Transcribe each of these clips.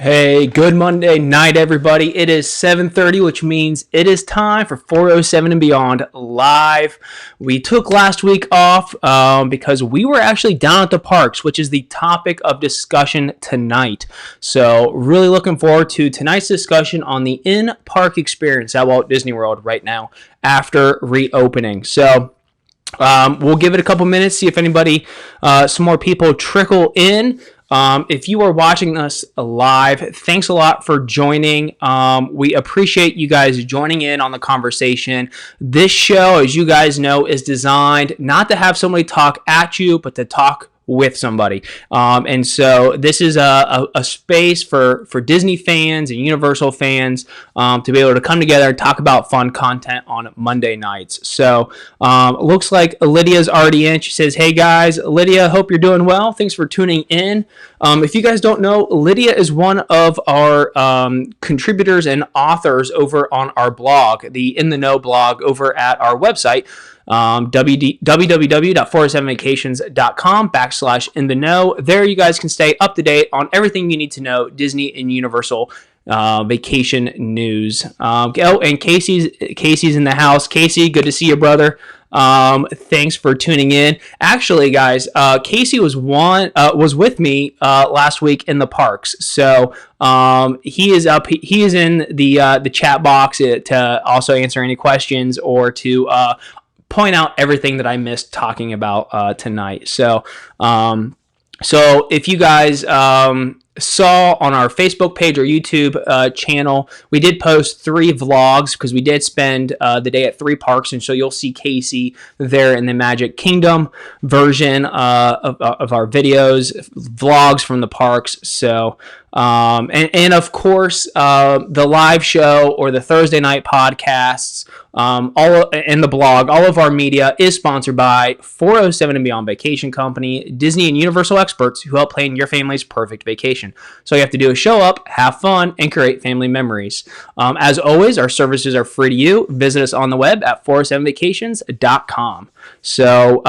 Hey, good Monday night, everybody. It is 7:30, which means it is time for 407 and Beyond live. We took last week off because we were actually down at the parks, which is the topic of discussion tonight. So really looking forward to tonight's discussion on the in-park experience at Walt Disney World right now after reopening. So we'll give it a couple minutes, see if anybody, some more people trickle in. If you are watching us live, thanks a lot for joining. We appreciate you guys joining in on the conversation. This show, as you guys know, is designed not to have somebody talk at you, but to talk with somebody. And so this is a space for Disney fans and Universal fans to be able to come together and talk about fun content on Monday nights. So looks like Lydia's already in. She says, hey guys, Lydia, hope you're doing well. Thanks for tuning in. If you guys don't know, Lydia is one of our contributors and authors over on our blog, the In the Know blog over at our website, www.407vacations.com/in-the-know. There you guys can stay up to date on everything you need to know Disney and Universal vacation news. And Casey's in the house. Casey, good to see you, brother. Thanks for tuning in. Actually, guys, Casey was with me last week in the parks. So he is up. He is in the chat box to also answer any questions or to point out everything that I missed talking about tonight. So if you guys saw on our Facebook page or YouTube channel, we did post 3 vlogs because we did spend the day at 3 parks, and so you'll see Casey there in the Magic Kingdom version of our videos, vlogs from the parks. So and of course the live show or the Thursday night podcasts, and the blog, all of our media is sponsored by 407 and Beyond Vacation Company, Disney and Universal experts who help plan your family's perfect vacation. So all you have to do is show up, have fun, and create family memories. As always, our services are free to you. Visit us on the web at 407vacations.com. So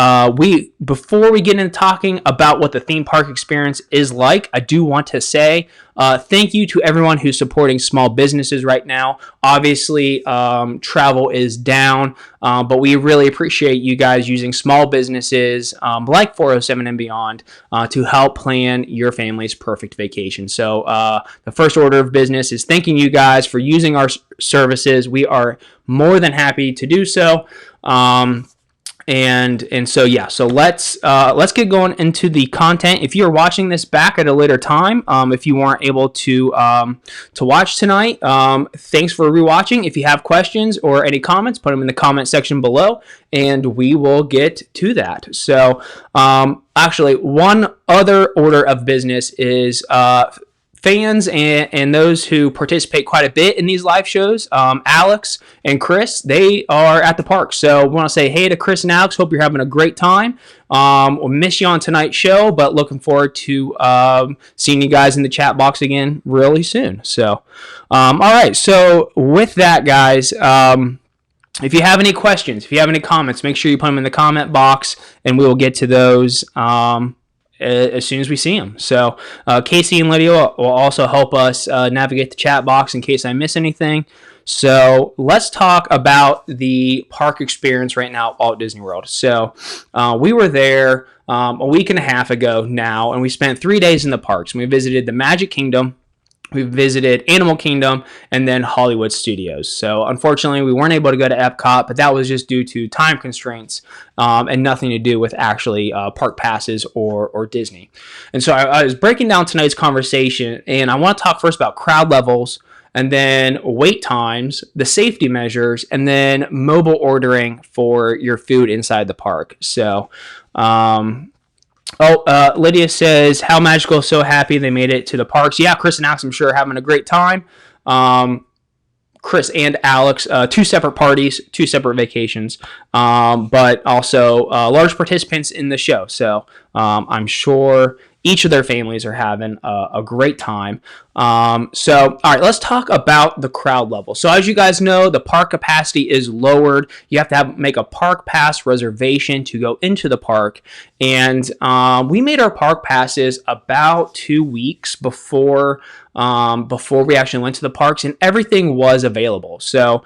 before we get into talking about what the theme park experience is like, I do want to say thank you to everyone who's supporting small businesses right now. Obviously, travel is down, but we really appreciate you guys using small businesses like 407 and Beyond to help plan your family's perfect vacation. So the first order of business is thanking you guys for using our services. We are more than happy to do so. And so yeah, so let's get going into the content. If you're watching this back at a later time, if you weren't able to watch tonight, thanks for rewatching. If you have questions or any comments, put them in the comment section below, and we will get to that. So actually, one other order of business is fans and those who participate quite a bit in these live shows, Alex and Chris, they are at the park. So we want to say hey to Chris and Alex. Hope you're having a great time. We'll miss you on tonight's show, but looking forward to seeing you guys in the chat box again really soon. So, all right. So with that, guys, if you have any questions, if you have any comments, make sure you put them in the comment box, and we will get to those as soon as we see them. So Casey and Lydia will also help us navigate the chat box in case I miss anything. So let's talk about the park experience right now at Walt Disney World. So we were there a week and a half ago now, and we spent 3 days in the parks. We visited the Magic Kingdom, we visited Animal Kingdom, and then Hollywood Studios. So unfortunately, we weren't able to go to Epcot, but that was just due to time constraints and nothing to do with actually park passes or Disney. And so I was breaking down tonight's conversation, and I want to talk first about crowd levels, and then wait times, the safety measures, and then mobile ordering for your food inside the park. So Lydia says, how magical, so happy they made it to the parks. Yeah, Chris and Alex, I'm sure, are having a great time. Chris and Alex, 2 separate parties, 2 separate vacations, but also large participants in the show. So I'm sure each of their families are having a great time. So, all right, let's talk about the crowd level. So, as you guys know, the park capacity is lowered. You have to make a park pass reservation to go into the park. And we made our park passes about 2 weeks before we actually went to the parks, and everything was available. So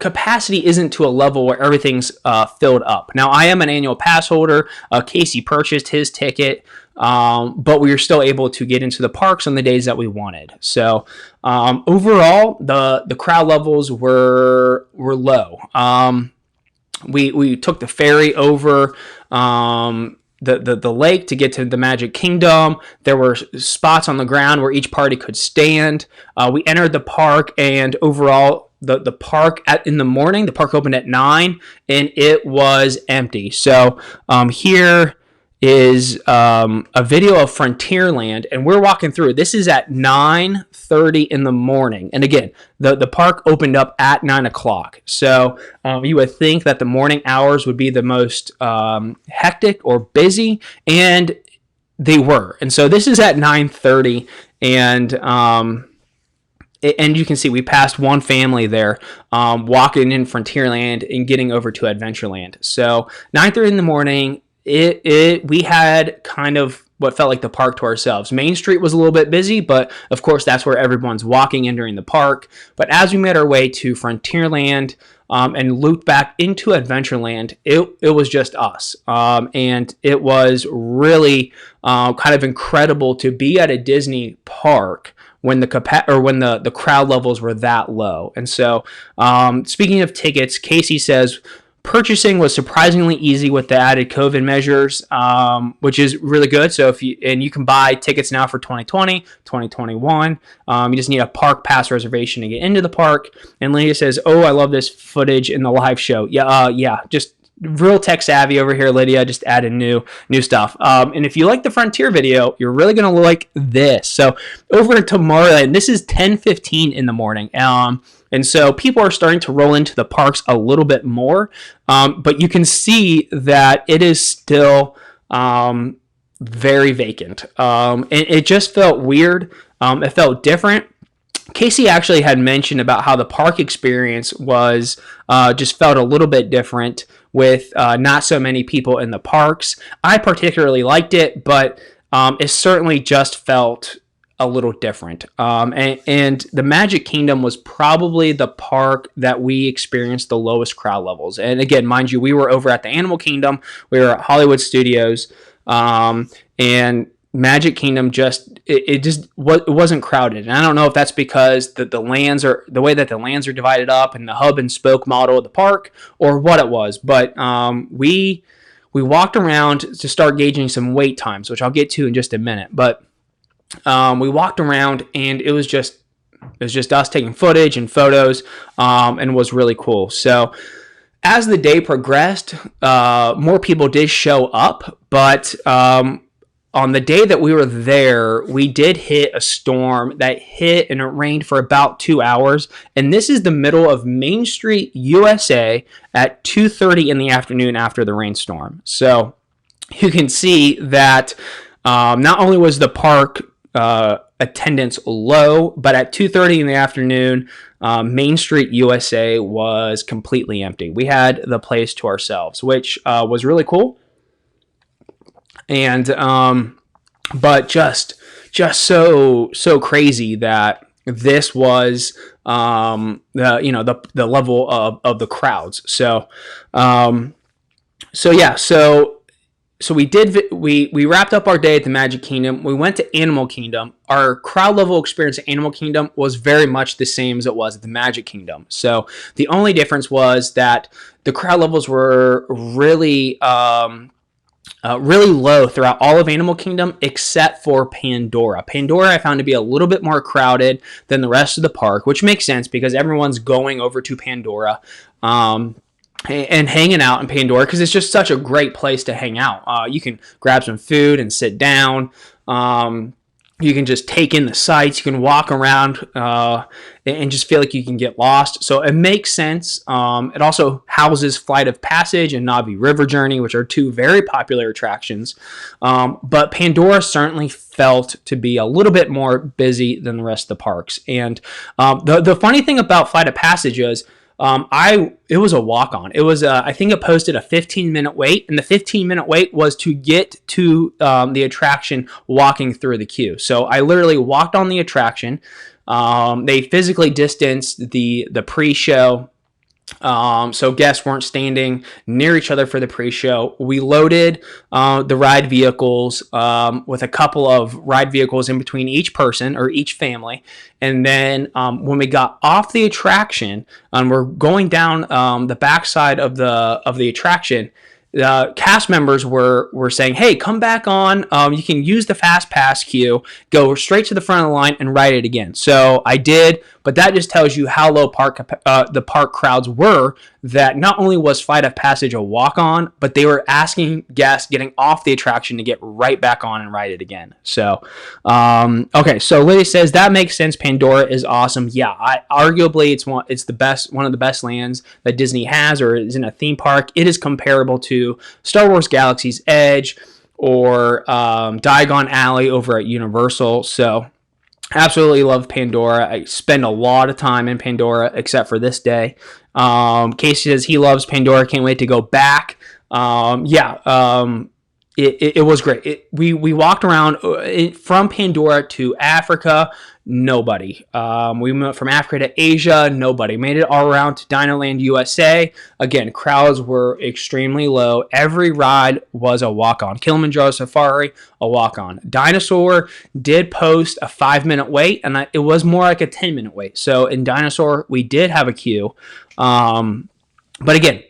capacity isn't to a level where everything's filled up. Now, I am an annual pass holder. Casey purchased his ticket, but we were still able to get into the parks on the days that we wanted. So overall, the crowd levels were low. We took the ferry over the lake to get to the Magic Kingdom. There were spots on the ground where each party could stand. We entered the park, and overall, the park in the morning, the park opened at 9, and it was empty. So here is a video of Frontierland, and we're walking through. This is at 9:30 in the morning, and again, the park opened up at 9 o'clock. So you would think that the morning hours would be the most hectic or busy, and they were. And so this is at 9:30, and you can see we passed one family there walking in Frontierland and getting over to Adventureland. So 9:30 in the morning, we had kind of what felt like the park to ourselves. Main Street was a little bit busy, but of course that's where everyone's walking in during the park. But as we made our way to Frontierland and looped back into Adventureland, it was just us. And it was really kind of incredible to be at a Disney park when the crowd levels were that low. And so speaking of tickets, Casey says, purchasing was surprisingly easy with the added COVID measures, which is really good. So you can buy tickets now for 2020, 2021. You just need a park pass reservation to get into the park. And Lydia says, "Oh, I love this footage in the live show." Yeah, just real tech savvy over here, Lydia. Just added new stuff. And if you like the Frontier video, you're really gonna like this. So over at Tomorrowland, this is 10:15 in the morning. And so people are starting to roll into the parks a little bit more, but you can see that it is still very vacant. And it just felt weird. It felt different. Casey actually had mentioned about how the park experience was just felt a little bit different with not so many people in the parks. I particularly liked it, but it certainly just felt a little different. And the Magic Kingdom was probably the park that we experienced the lowest crowd levels. And again, mind you, we were over at the Animal Kingdom. We were at Hollywood Studios. And Magic Kingdom it wasn't crowded. And I don't know if that's because the way that the lands are divided up and the hub and spoke model of the park, or what it was. But we walked around to start gauging some wait times, which I'll get to in just a minute. But we walked around, and it was just us taking footage and photos, and was really cool. So as the day progressed, more people did show up, but on the day that we were there, we did hit a storm that hit, and it rained for about 2 hours. And this is the middle of Main Street, USA, at 2:30 in the afternoon after the rainstorm. So you can see that not only was the park attendance low, but at 2:30 in the afternoon, Main Street USA was completely empty. We had the place to ourselves, which was really cool. And but just so crazy that this was the level of the crowds. So we wrapped up our day at the Magic Kingdom. We went to Animal Kingdom. Our crowd level experience at Animal Kingdom was very much the same as it was at the Magic Kingdom. So the only difference was that the crowd levels were really low throughout all of Animal Kingdom except for Pandora. Pandora I found to be a little bit more crowded than the rest of the park, which makes sense because everyone's going over to Pandora and hanging out in Pandora because it's just such a great place to hang out. You can grab some food and sit down. You can just take in the sights. You can walk around and just feel like you can get lost. So it makes sense. It also houses Flight of Passage and Navi River Journey, which are two very popular attractions. But Pandora certainly felt to be a little bit more busy than the rest of the parks. And the funny thing about Flight of Passage is, it was a walk on. It was I think it posted a 15-minute wait, and the 15-minute wait was to get to the attraction walking through the queue. So I literally walked on the attraction. They physically distanced the pre-show. So guests weren't standing near each other for the pre-show. We loaded the ride vehicles with a couple of ride vehicles in between each person or each family. And then when we got off the attraction and we're going down the backside of the attraction, the cast members were saying, "Hey, come back on. You can use the fast pass queue, go straight to the front of the line, and ride it again." So I did, but that just tells you how low the park crowds were. That not only was Flight of Passage a walk on, but they were asking guests getting off the attraction to get right back on and ride it again. So, okay. So Lily says that makes sense. Pandora is awesome. Yeah, arguably it's one of the best lands that Disney has or is in a theme park. It is comparable to Star Wars Galaxy's Edge or Diagon Alley over at Universal. So absolutely love Pandora. I spend a lot of time in Pandora except for this day. Casey says he loves Pandora. Can't wait to go back. It was great. We walked around from Pandora to Africa. Nobody. We went from Africa to Asia. Nobody. Made it all around to Dinoland USA. Again, crowds were extremely low. Every ride was a walk-on. Kilimanjaro Safari, a walk-on. Dinosaur did post a 5-minute wait, and it was more like a 10-minute wait. So in Dinosaur, we did have a queue. But again,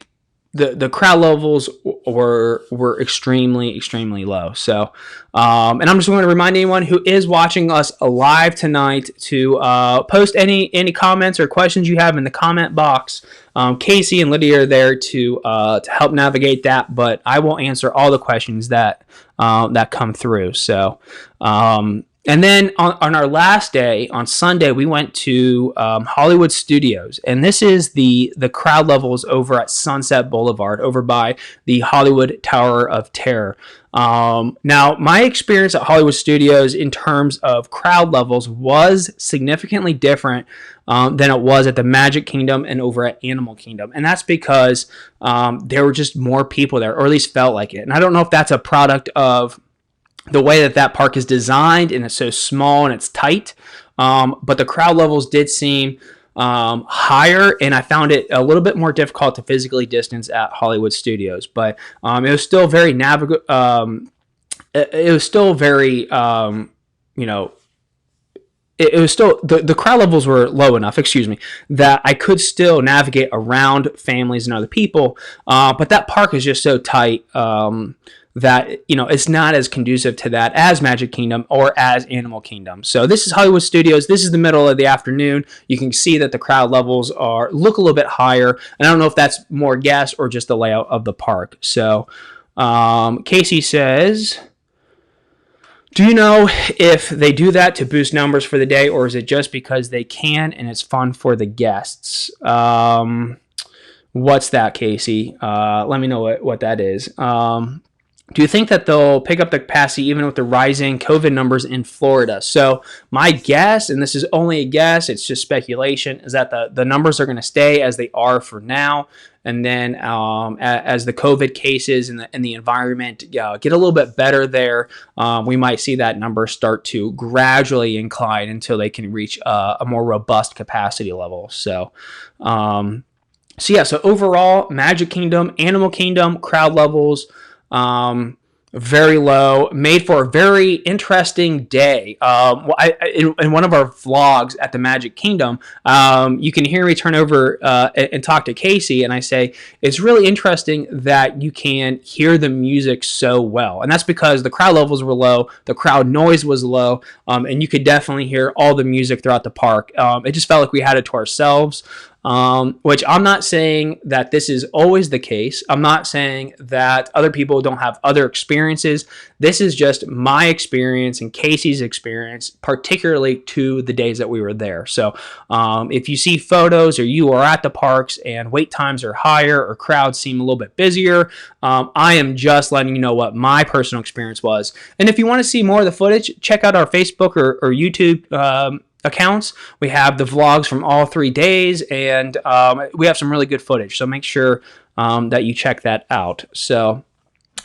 the crowd levels were extremely low. So, and I'm just going to remind anyone who is watching us live tonight to post any comments or questions you have in the comment box. Casey and Lydia are there to help navigate that, but I will answer all the questions that come through. So, and then on our last day, on Sunday, we went to Hollywood Studios. And this is the crowd levels over at Sunset Boulevard, over by the Hollywood Tower of Terror. Now, my experience at Hollywood Studios in terms of crowd levels was significantly different than it was at the Magic Kingdom and over at Animal Kingdom. And that's because there were just more people there, or at least felt like it. And I don't know if that's a product of the way that park is designed and it's so small and it's tight. But the crowd levels did seem higher, and I found it a little bit more difficult to physically distance at Hollywood Studios. But it was still very it was still very, it was still, the crowd levels were low enough, that I could still navigate around families and other people. But that park is just so tight, that it's not as conducive to that as Magic Kingdom or as Animal Kingdom. So this is Hollywood Studios. This is the middle of the afternoon. You can see that the crowd levels look a little bit higher, and I don't know if that's more guests or just the layout of the park. So Casey says, do you know if they do that to boost numbers for the day, or is it just because they can and it's fun for the guests? What's that, Casey? Let me know what that is. Do you think that they'll pick up the capacity even with the rising COVID numbers in Florida? So my guess, and this is only a guess, it's just speculation, is that the numbers are going to stay as they are for now. And then as the COVID cases and the environment get a little bit better there, we might see that number start to gradually incline until they can reach a more robust capacity level. So overall, Magic Kingdom, Animal Kingdom, crowd levels, very low, made for a very interesting day. In one of our vlogs at the Magic Kingdom, you can hear me turn over and talk to Casey, and I say, it's really interesting that you can hear the music so well. And that's because the crowd levels were low, the crowd noise was low, and you could definitely hear all the music throughout the park. It just felt like we had it to ourselves. which I'm not saying that this is always the case. I'm not saying that other people don't have other experiences. This is just my experience and Casey's experience, particularly to the days that we were there. So if you see photos or you are at the parks and wait times are higher or crowds seem a little bit busier, I am just letting you know what my personal experience was. And if you want to see more of the footage, check out our Facebook or YouTube accounts. We have the vlogs from all 3 days, and we have some really good footage. So make sure that you check that out. So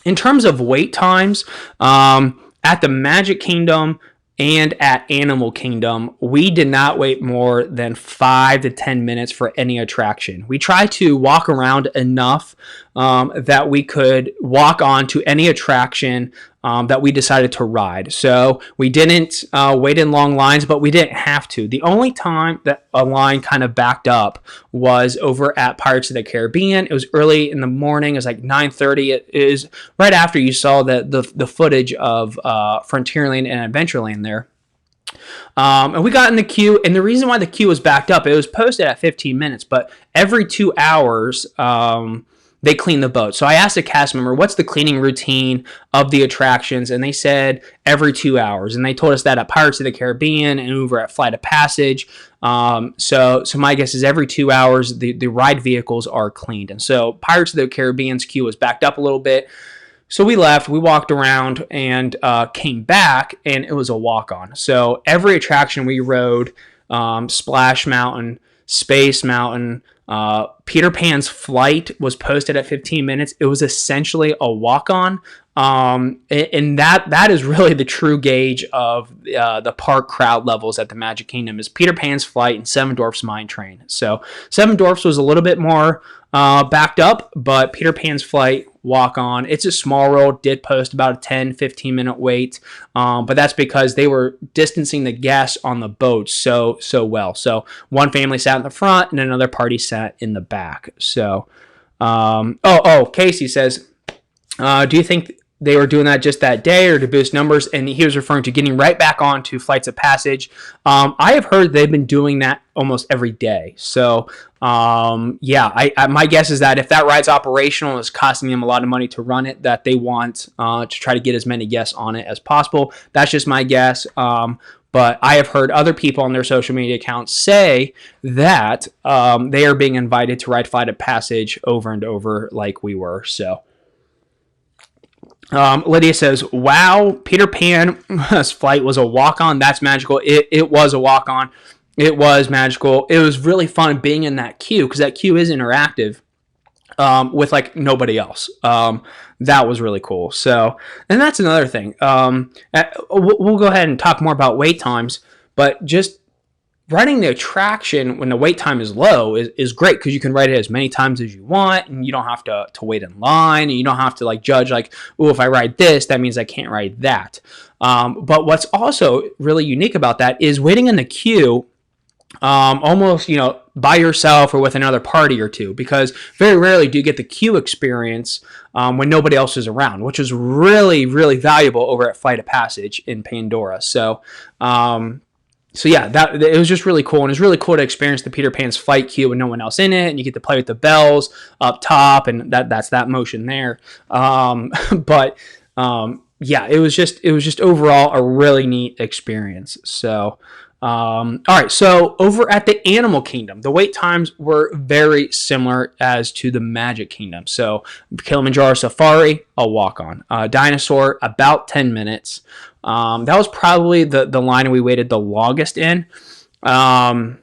in terms of wait times, at the Magic Kingdom and at Animal Kingdom, we did not wait more than 5 to 10 minutes for any attraction. We tried to walk around enough that we could walk on to any attraction that we decided to ride. So we didn't wait in long lines, but we didn't have to. The only time that a line kind of backed up was over at Pirates of the Caribbean. It was early in the morning. It was like 9:30. It is right after you saw the footage of Frontierland and Adventureland there. And we got in the queue, and the reason why the queue was backed up, it was posted at 15 minutes, but every 2 hours, they clean the boat. So I asked a cast member, what's the cleaning routine of the attractions? And they said every 2 hours. And they told us that at Pirates of the Caribbean and over at Flight of Passage. So my guess is every 2 hours, the ride vehicles are cleaned. And so Pirates of the Caribbean's queue was backed up a little bit. So we left, we walked around and came back, and it was a walk-on. So every attraction we rode, Splash Mountain, Space Mountain, Peter Pan's Flight was posted at 15 minutes. It was essentially a walk-on. And that is really the true gauge of the park crowd levels at the Magic Kingdom is Peter Pan's Flight and Seven Dwarfs Mine Train. So Seven Dwarfs was a little bit more backed up, but Peter Pan's Flight, walk on. It's a small world, did post about a 10-15 minute wait, but that's because they were distancing the guests on the boat so well. So one family sat in the front and another party sat in the back. So Casey says, do you think they were doing that just that day or to boost numbers? And he was referring to getting right back onto Flights of Passage. I have heard they've been doing that almost every day. So my guess is that if that ride's operational and is costing them a lot of money to run it, that they want to try to get as many guests on it as possible. That's just my guess. But I have heard other people on their social media accounts say that they are being invited to ride Flight of Passage over and over like we were. So Lydia says, wow, Peter Pan's Flight was a walk-on. That's magical. It was a walk-on. It was magical. It was really fun being in that queue because that queue is interactive with like nobody else. That was really cool. So, and that's another thing. We'll go ahead and talk more about wait times, but just riding the attraction when the wait time is low is great because you can ride it as many times as you want and you don't have to wait in line and you don't have to like judge like, oh, if I ride this, that means I can't ride that. But what's also really unique about that is waiting in the queue almost, by yourself or with another party or two, because very rarely do you get the queue experience when nobody else is around, which is really, really valuable over at Flight of Passage in Pandora. So that it was just really cool, and it's really cool to experience the Peter Pan's Flight queue with no one else in it, and you get to play with the bells up top, and that's that motion there. It was just overall a really neat experience. So. All right, so over at the Animal Kingdom, the wait times were very similar as to the Magic Kingdom. So Kilimanjaro Safari, a walk-on. Dinosaur, about 10 minutes. That was probably the line we waited the longest in. Was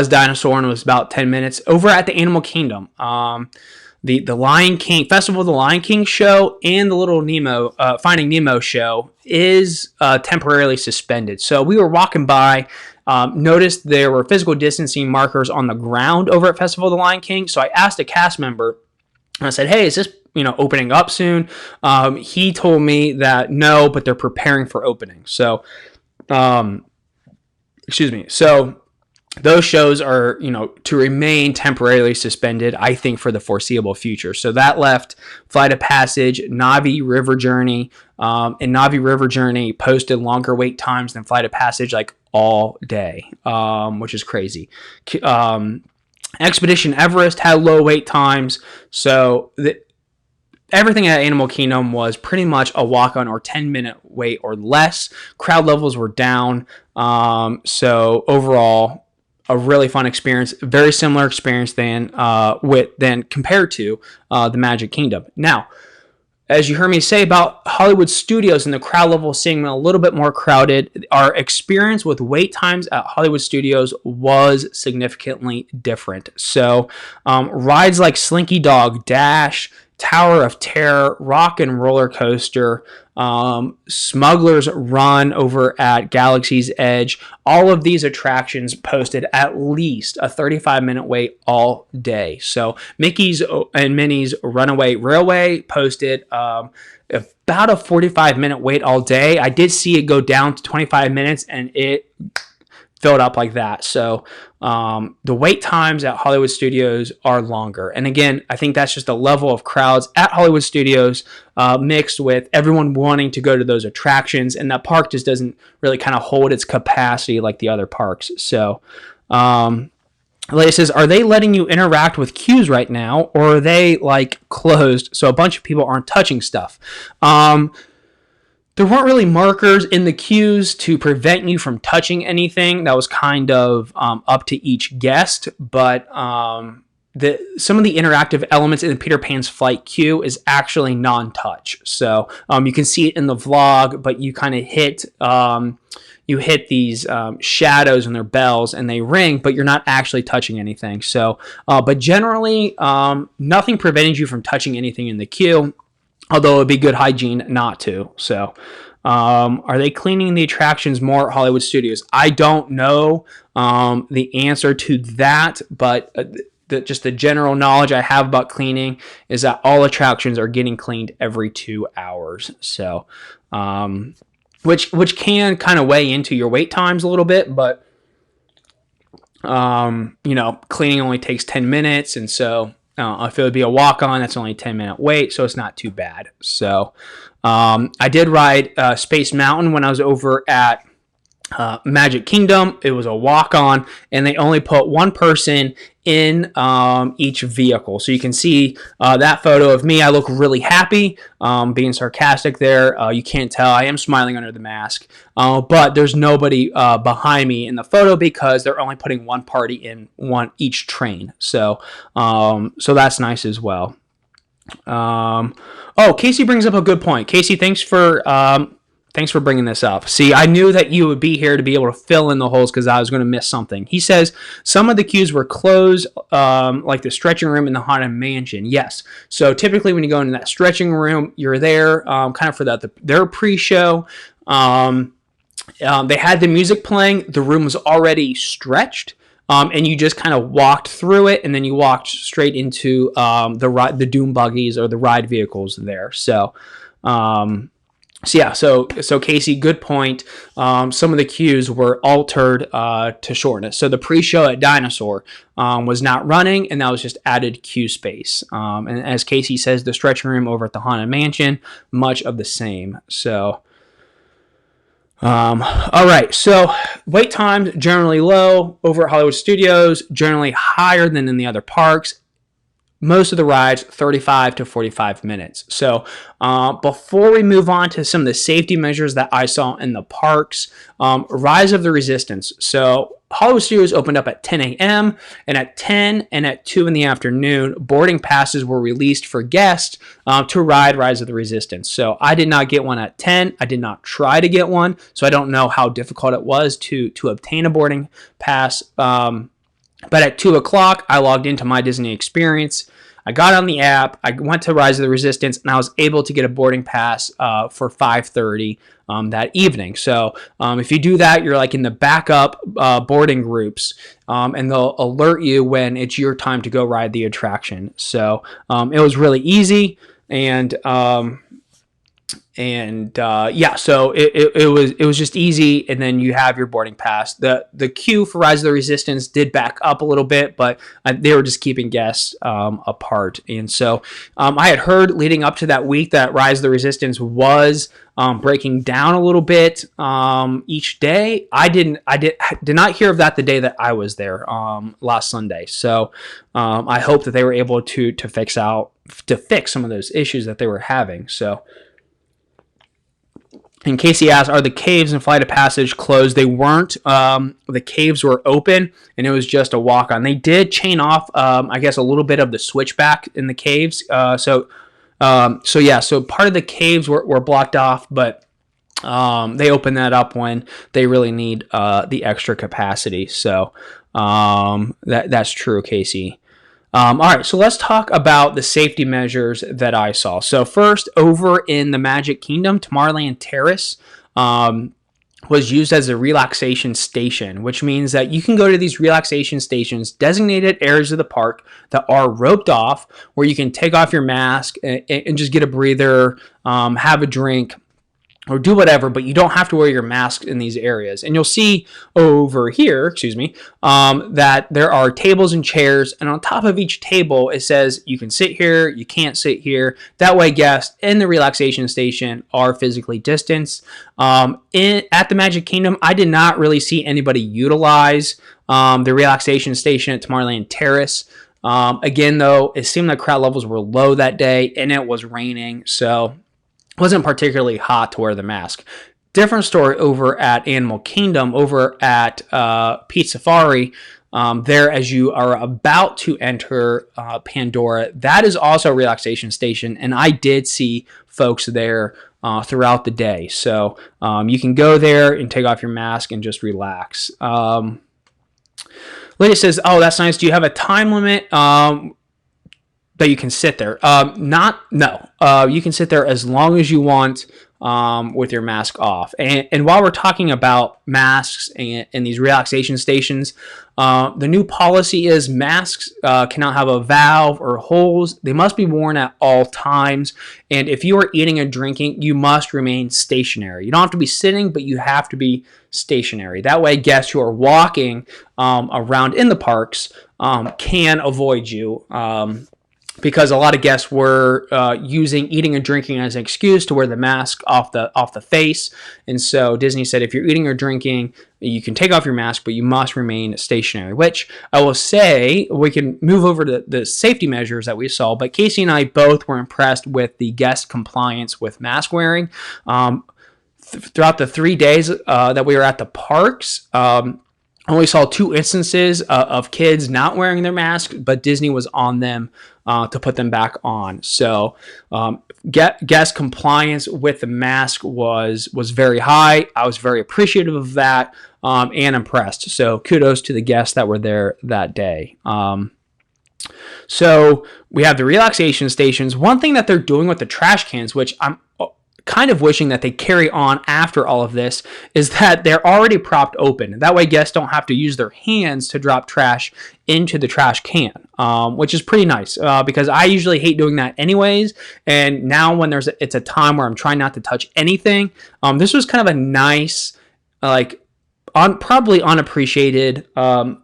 Dinosaur, and it was about 10 minutes. Over at the Animal Kingdom, the Lion King Festival of the Lion King show and the Little Nemo Finding Nemo show is temporarily suspended. So we were walking by, noticed there were physical distancing markers on the ground over at Festival of the Lion King. So I asked a cast member, and I said, "Hey, is this opening up soon?" He told me that no, but they're preparing for opening. So, excuse me. So those shows are, to remain temporarily suspended, I think, for the foreseeable future. So that left Flight of Passage, Navi River Journey, and Navi River Journey posted longer wait times than Flight of Passage like all day, which is crazy. Expedition Everest had low wait times. So everything at Animal Kingdom was pretty much a walk-on or 10-minute wait or less. Crowd levels were down. So overall, a really fun experience, very similar experience than compared to the Magic Kingdom. Now, as you heard me say about Hollywood Studios and the crowd level seeing a little bit more crowded, our experience with wait times at Hollywood Studios was significantly different. So rides like Slinky Dog Dash, Tower of Terror, Rock and Roller Coaster, Smuggler's Run over at Galaxy's Edge, all of these attractions posted at least a 35-minute wait all day. So Mickey's and Minnie's Runaway Railway posted about a 45-minute wait all day. I did see it go down to 25 minutes, and it filled up like that. So the wait times at Hollywood Studios are longer. And again, I think that's just a level of crowds at Hollywood Studios mixed with everyone wanting to go to those attractions. And that park just doesn't really kind of hold its capacity like the other parks. So Leia says, are they letting you interact with queues right now, or are they like closed so a bunch of people aren't touching stuff? There weren't really markers in the queues to prevent you from touching anything. That was kind of up to each guest, but some of the interactive elements in the Peter Pan's flight queue is actually non-touch. So you can see it in the vlog, but you kind of hit these shadows and their bells, and they ring, but you're not actually touching anything. So, but generally, nothing prevented you from touching anything in the queue. Although it would be good hygiene not to. So, are they cleaning the attractions more at Hollywood Studios? I don't know the answer to that, but just the general knowledge I have about cleaning is that all attractions are getting cleaned every 2 hours. So, which can kind of weigh into your wait times a little bit, but cleaning only takes 10 minutes, and so if it would be a walk-on, that's only a 10-minute wait, so it's not too bad. So I did ride Space Mountain when I was over at Magic Kingdom. It was a walk-on, and they only put one person in each vehicle. So you can see that photo of me. I look really happy, being sarcastic there. You can't tell. I am smiling under the mask. But there's nobody behind me in the photo because they're only putting one party in each train. So that's nice as well. Casey brings up a good point. Casey, thanks for bringing this up. See, I knew that you would be here to be able to fill in the holes because I was going to miss something. He says some of the queues were closed, like the stretching room in the Haunted Mansion. Yes. So typically when you go into that stretching room, you're there kind of for their pre-show. They had the music playing. The room was already stretched. And you just kind of walked through it, and then you walked straight into the Doom buggies or the ride vehicles there. So Casey, good point. Some of the queues were altered to shorten it. So the pre-show at Dinosaur was not running, and that was just added queue space. And as Casey says, the stretching room over at the Haunted Mansion, much of the same. So, all right. So wait times generally low over at Hollywood Studios, generally higher than in the other parks. Most of the rides, 35 to 45 minutes. So before we move on to some of the safety measures that I saw in the parks, Rise of the Resistance. So Hollywood Studios opened up at 10 a.m. and at 10 and at 2 in the afternoon, boarding passes were released for guests to ride Rise of the Resistance. So I did not get one at 10. I did not try to get one, so I don't know how difficult it was to obtain a boarding pass. But at 2 o'clock, I logged into My Disney Experience. I got on the app. I went to Rise of the Resistance, and I was able to get a boarding pass for 5:30 that evening. So if you do that, you're like in the backup boarding groups, and they'll alert you when it's your time to go ride the attraction. So it was really easy, and Yeah, so it was just easy, and then you have your boarding pass. The queue for Rise of the Resistance did back up a little bit, but they were just keeping guests apart. And so I had heard leading up to that week that Rise of the Resistance was breaking down a little bit each day. I did not hear of that the day that I was there last Sunday. So I hope that they were able to fix some of those issues that they were having. So. And Casey asked, are the caves and Flight of Passage closed? They weren't. The caves were open, and it was just a walk-on. They did chain off, I guess, a little bit of the switchback in the caves. So part of the caves were blocked off, but they open that up when they really need the extra capacity. So that's true, Casey. All right, so let's talk about the safety measures that I saw. So first, over in the Magic Kingdom, Tomorrowland Terrace was used as a relaxation station, which means that you can go to these relaxation stations, designated areas of the park that are roped off, where you can take off your mask and just get a breather, have a drink, or do whatever, but you don't have to wear your mask in these areas. And you'll see over here, that there are tables and chairs, and on top of each table, it says you can sit here, you can't sit here. That way, guests in the relaxation station are physically distanced. At the Magic Kingdom, I did not really see anybody utilize the relaxation station at Tomorrowland Terrace. Again, though, it seemed like crowd levels were low that day, and it was raining, so wasn't particularly hot to wear the mask. Different story over at Animal Kingdom, over at Pete Safari. There, as you are about to enter Pandora, that is also a relaxation station, and I did see folks there throughout the day. So you can go there and take off your mask and just relax. Lydia says, "Oh, that's nice. Do you have a time limit?" That you can sit there. You can sit there as long as you want with your mask off. And while we're talking about masks and these relaxation stations, the new policy is masks cannot have a valve or holes. They must be worn at all times. And if you are eating and drinking, you must remain stationary. You don't have to be sitting, but you have to be stationary. That way, guests who are walking around in the parks can avoid you. Because a lot of guests were using eating and drinking as an excuse to wear the mask off the face. And so Disney said, if you're eating or drinking, you can take off your mask, but you must remain stationary, which I will say, we can move over to the safety measures that we saw, but Casey and I both were impressed with the guest compliance with mask wearing. Throughout the 3 days that we were at the parks, I only saw 2 instances of kids not wearing their mask, but Disney was on them to put them back on. So guest compliance with the mask was very high. I was very appreciative of that and impressed. So kudos to the guests that were there that day. So we have the relaxation stations. One thing that they're doing with the trash cans, which I'm kind of wishing that they carry on after all of this, is that they're already propped open. That way guests don't have to use their hands to drop trash into the trash can, which is pretty nice because I usually hate doing that anyways. And now when it's a time where I'm trying not to touch anything, this was kind of a nice, probably unappreciated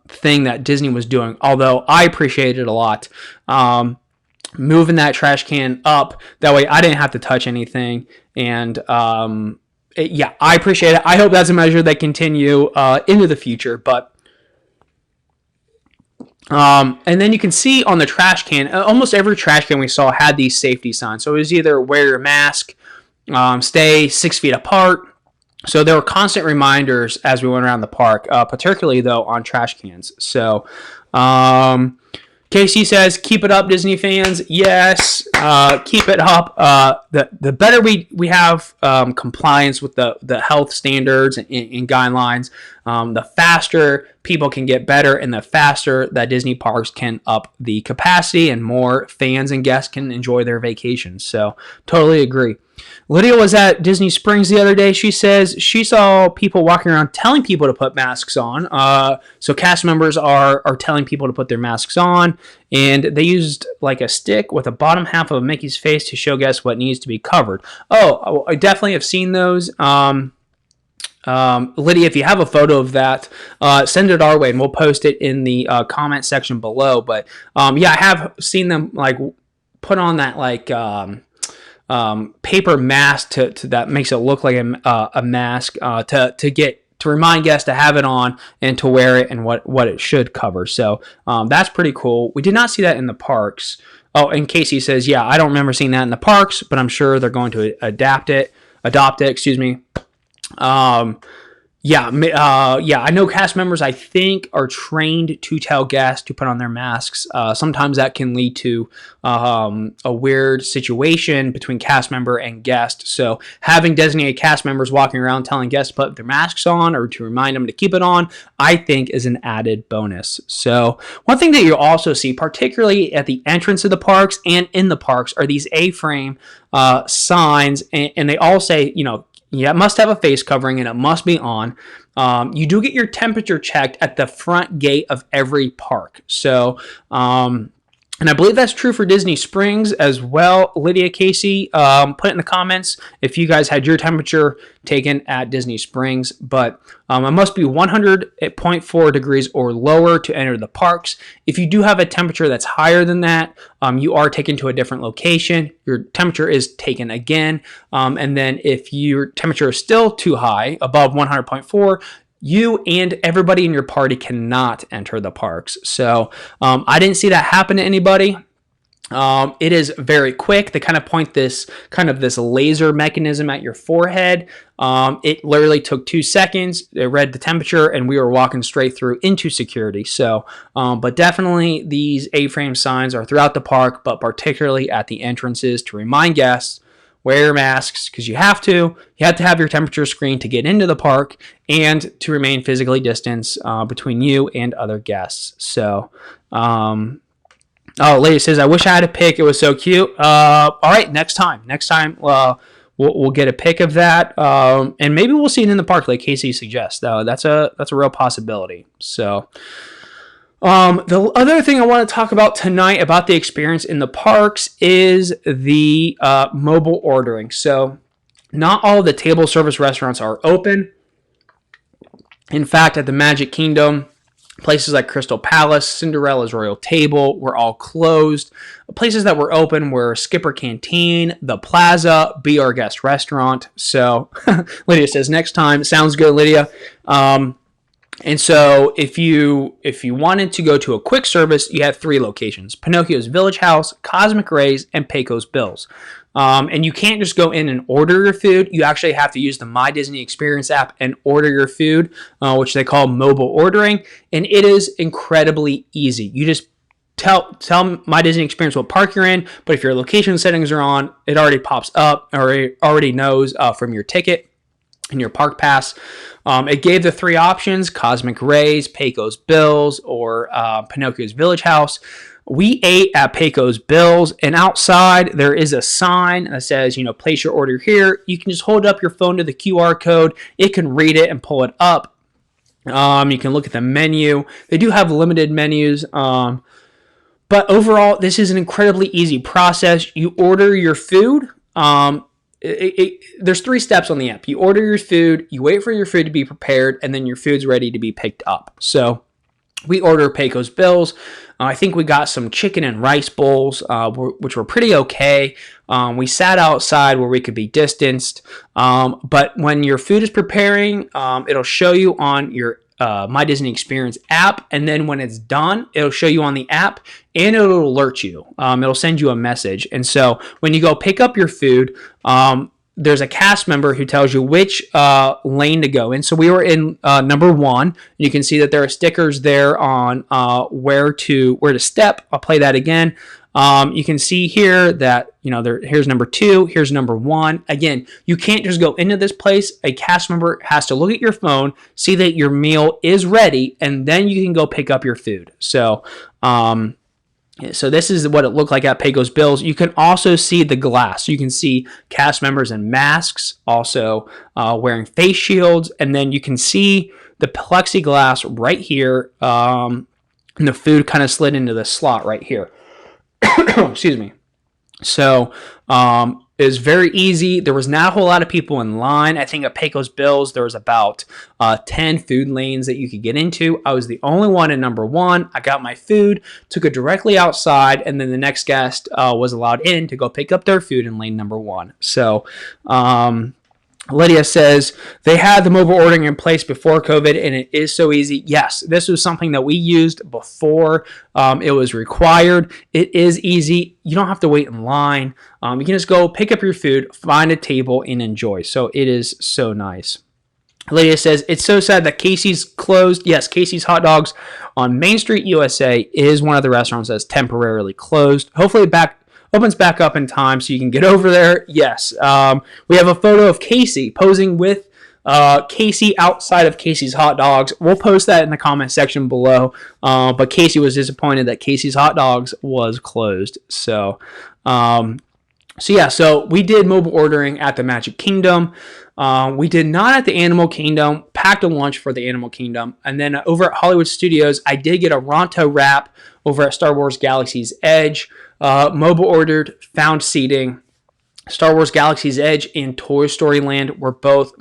thing that Disney was doing, although I appreciate it a lot. Moving that trash can up, that way I didn't have to touch anything. And I appreciate it. I hope that's a measure that continue into the future. But and then you can see on the trash can, almost every trash can we saw had these safety signs. So it was either wear your mask, stay 6 feet apart. So there were constant reminders as we went around the park, particularly though on trash cans. So Casey says, keep it up, Disney fans. Yes, keep it up. The better we have compliance with the health standards and guidelines, the faster people can get better and the faster that Disney parks can up the capacity and more fans and guests can enjoy their vacations. So totally agree. Lydia was at Disney Springs the other day. She says she saw people walking around telling people to put masks on. So cast members are telling people to put their masks on, and they used like a stick with the bottom half of Mickey's face to show guests what needs to be covered. Oh, I definitely have seen those. Lydia, if you have a photo of that, send it our way, and we'll post it in the comment section below. But yeah, I have seen them like put on that like paper mask to that makes it look like a mask to remind guests to have it on and to wear it and what it should cover. So that's pretty cool. We did not see that in the parks. Oh, and Casey says, yeah, I don't remember seeing that in the parks, but I'm sure they're going to adopt it. Excuse me. Yeah, I know cast members, I think, are trained to tell guests to put on their masks. Sometimes that can lead to a weird situation between cast member and guest. So having designated cast members walking around telling guests to put their masks on or to remind them to keep it on, I think is an added bonus. So one thing that you'll also see, particularly at the entrance of the parks and in the parks, are these A-frame signs, and they all say, it must have a face covering and it must be on. You do get your temperature checked at the front gate of every park. So, and I believe that's true for Disney Springs as well. Lydia, Casey, put it in the comments if you guys had your temperature taken at Disney Springs. But it must be 100.4 degrees or lower to enter the parks. If you do have a temperature that's higher than that, you are taken to a different location. Your temperature is taken again. And then if your temperature is still too high, above 100.4, you and everybody in your party cannot enter the parks. So I didn't see that happen to anybody. It is very quick. They kind of point this laser mechanism at your forehead. It literally took 2 seconds. It read the temperature, and we were walking straight through into security. So, but definitely these A-frame signs are throughout the park, but particularly at the entrances to remind guests, wear your masks because you have to. You have to have your temperature screen to get into the park and to remain physically distanced between you and other guests. So, oh, lady says, I wish I had a pic. It was so cute. All right, next time, we'll get a pic of that, and maybe we'll see it in the park, like Casey suggests. That's a real possibility. So. The other thing I want to talk about tonight about the experience in the parks is the mobile ordering. So not all of the table service restaurants are open. In fact, at the Magic Kingdom, places like Crystal Palace, Cinderella's Royal Table were all closed. Places that were open were Skipper Canteen, the Plaza, Be Our Guest Restaurant. So Lydia says, next time. Sounds good, Lydia. And so if you wanted to go to a quick service, you have 3 locations: Pinocchio's Village House, Cosmic Rays, and Pecos Bills. And you can't just go in and order your food. You actually have to use the My Disney Experience app and order your food, which they call mobile ordering. And it is incredibly easy. You just tell My Disney Experience what park you're in, but if your location settings are on, it already pops up, or it already knows from your ticket and your park pass. It gave the 3 options: Cosmic Rays, Pecos Bills, or Pinocchio's Village House. We ate at Pecos Bills, and outside there is a sign that says, place your order here. You can just hold up your phone to the QR code. It can read it and pull it up. You can look at the menu. They do have limited menus. But overall, this is an incredibly easy process. You order your food. There's 3 steps on the app. You order your food, you wait for your food to be prepared, and then your food's ready to be picked up. So we order Pecos Bills. I think we got some chicken and rice bowls, which were pretty okay. We sat outside where we could be distanced. But when your food is preparing, it'll show you on your My Disney Experience app, and then when it's done, it'll show you on the app, and it'll alert you. It'll send you a message. And so when you go pick up your food, there's a cast member who tells you which lane to go in. So we were in number 1. You can see that there are stickers there on where to step. I'll play that again. You can see here that, here's number 2, here's number 1. Again, you can't just go into this place. A cast member has to look at your phone, see that your meal is ready, and then you can go pick up your food. So, So this is what it looked like at Pecos Bills. You can also see the glass. You can see cast members in masks, also wearing face shields, and then you can see the plexiglass right here, and the food kind of slid into the slot right here. Excuse me. So it was very easy. There was not a whole lot of people in line. I think at Pecos Bills, there was about 10 food lanes that you could get into. I was the only one in number one. I got my food, took it directly outside, and then the next guest was allowed in to go pick up their food in lane number one. So Lydia says they had the mobile ordering in place before COVID, and it is so easy. Yes, this was something that we used before it was required. It is easy. You don't have to wait in line. You can just go pick up your food, find a table, and enjoy. So it is so nice. Lydia says, it's so sad that Casey's closed. Yes, Casey's Hot Dogs on Main Street, USA is one of the restaurants that's temporarily closed. Hopefully opens back up in time so you can get over there. Yes. We have a photo of Casey posing with Casey outside of Casey's Hot Dogs. We'll post that in the comment section below. But Casey was disappointed that Casey's Hot Dogs was closed. So we did mobile ordering at the Magic Kingdom. We did not at the Animal Kingdom. Packed a lunch for the Animal Kingdom. And then over at Hollywood Studios, I did get a Ronto wrap over at Star Wars Galaxy's Edge. Mobile ordered, found seating. Star Wars Galaxy's Edge and Toy Story Land were both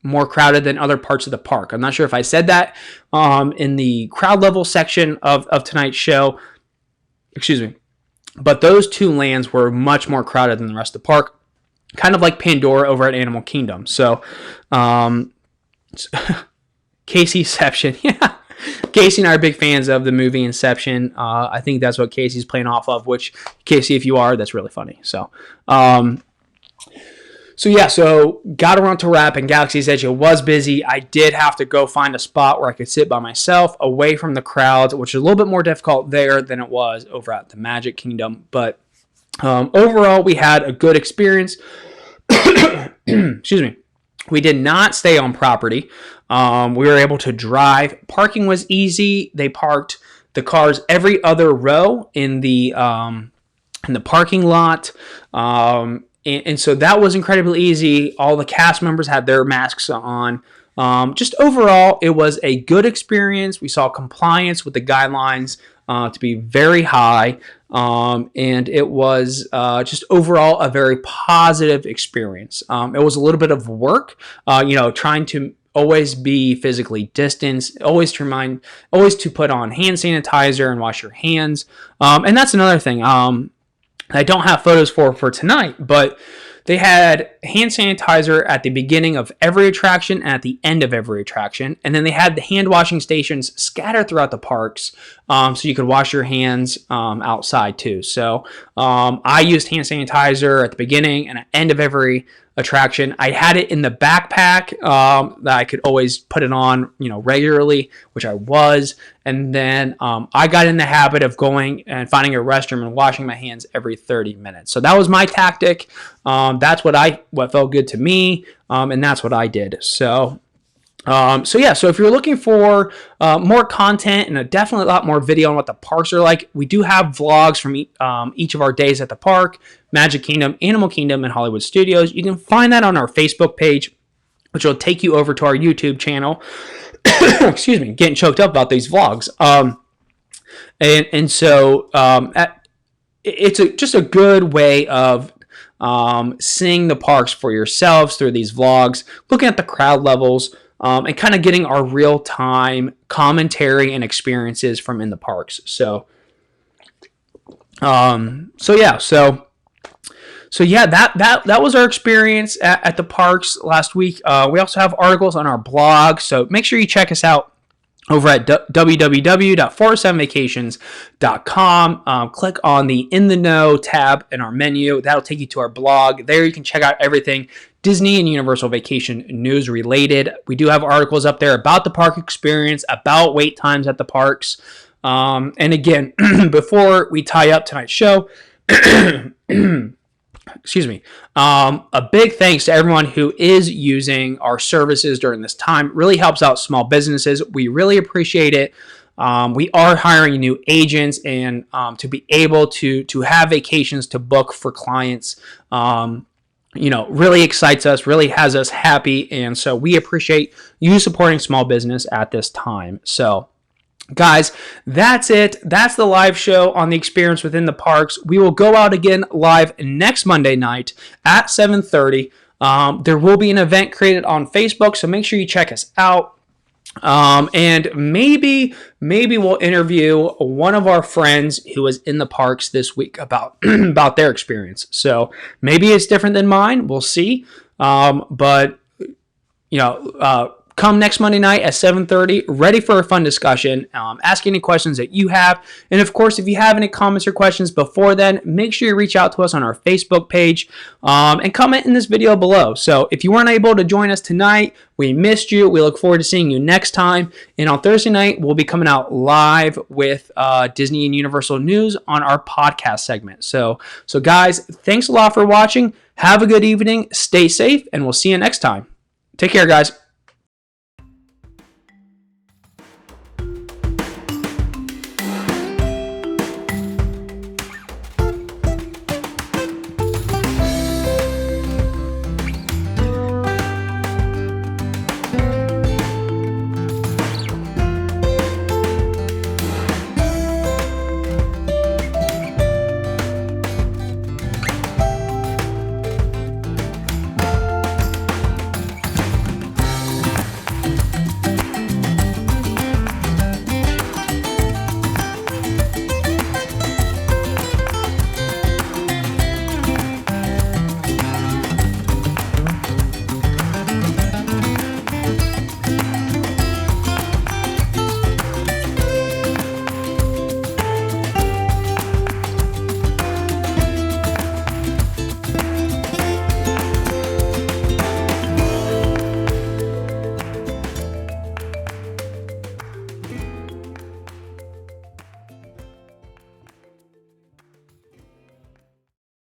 more crowded than other parts of the park. I'm not sure if I said that in the crowd level section of tonight's show. Excuse me. But those two lands were much more crowded than the rest of the park. Kind of like Pandora over at Animal Kingdom. So, Caseyception. Yeah. Casey and I are big fans of the movie Inception. I think that's what Casey's playing off of, which, Casey, if you are, that's really funny. So got around to wrap in Galaxy's Edge. It was busy. I did have to go find a spot where I could sit by myself, away from the crowds, which is a little bit more difficult there than it was over at the Magic Kingdom. But overall, we had a good experience. Excuse me. We did not stay on property. We were able to drive. Parking was easy. They parked the cars every other row in the parking lot. And so that was incredibly easy. All the cast members had their masks on. Just overall, it was a good experience. We saw compliance with the guidelines to be very high. And it was just overall a very positive experience. It was a little bit of work, trying to always be physically distanced, always to put on hand sanitizer and wash your hands. And that's another thing. I don't have photos for tonight, but they had hand sanitizer at the beginning of every attraction and at the end of every attraction. And then they had the hand washing stations scattered throughout the parks, so you could wash your hands outside too. So I used hand sanitizer at the beginning and at the end of every attraction. I had it in the backpack that I could always put it on, regularly, which I was. And then I got in the habit of going and finding a restroom and washing my hands every 30 minutes. So that was my tactic. That's what felt good to me, and that's what I did. So if you're looking for more content and definitely a lot more video on what the parks are like, we do have vlogs from each of our days at the park, Magic Kingdom, Animal Kingdom, and Hollywood Studios. You can find that on our Facebook page, which will take you over to our YouTube channel. Excuse me, getting choked up about these vlogs. It's just a good way of seeing the parks for yourselves through these vlogs, looking at the crowd levels, and kind of getting our real-time commentary and experiences from in the parks. So that was our experience at the parks last week. We also have articles on our blog, so make sure you check us out over at www.407vacations.com. Click on the In the Know tab in our menu. That'll take you to our blog. There you can check out everything Disney and Universal Vacation news related. We do have articles up there about the park experience, about wait times at the parks. And again, before we tie up tonight's show, excuse me, a big thanks to everyone who is using our services during this time. Really helps out small businesses. We really appreciate it. We are hiring new agents, and to be able to have vacations to book for clients, really excites us, really has us happy. And so we appreciate you supporting small business at this time. So guys, that's it. That's the live show on the experience within the parks. We will go out again live next Monday night at 7:30. There will be an event created on Facebook, so make sure you check us out. And maybe we'll interview one of our friends who was in the parks this week about about their experience. So maybe it's different than mine. We'll see. But come next Monday night at 7:30, ready for a fun discussion. Ask any questions that you have. And of course, if you have any comments or questions before then, make sure you reach out to us on our Facebook page and comment in this video below. So if you weren't able to join us tonight, we missed you. We look forward to seeing you next time. And on Thursday night, we'll be coming out live with Disney and Universal news on our podcast segment. So guys, thanks a lot for watching. Have a good evening. Stay safe, and we'll see you next time. Take care, guys.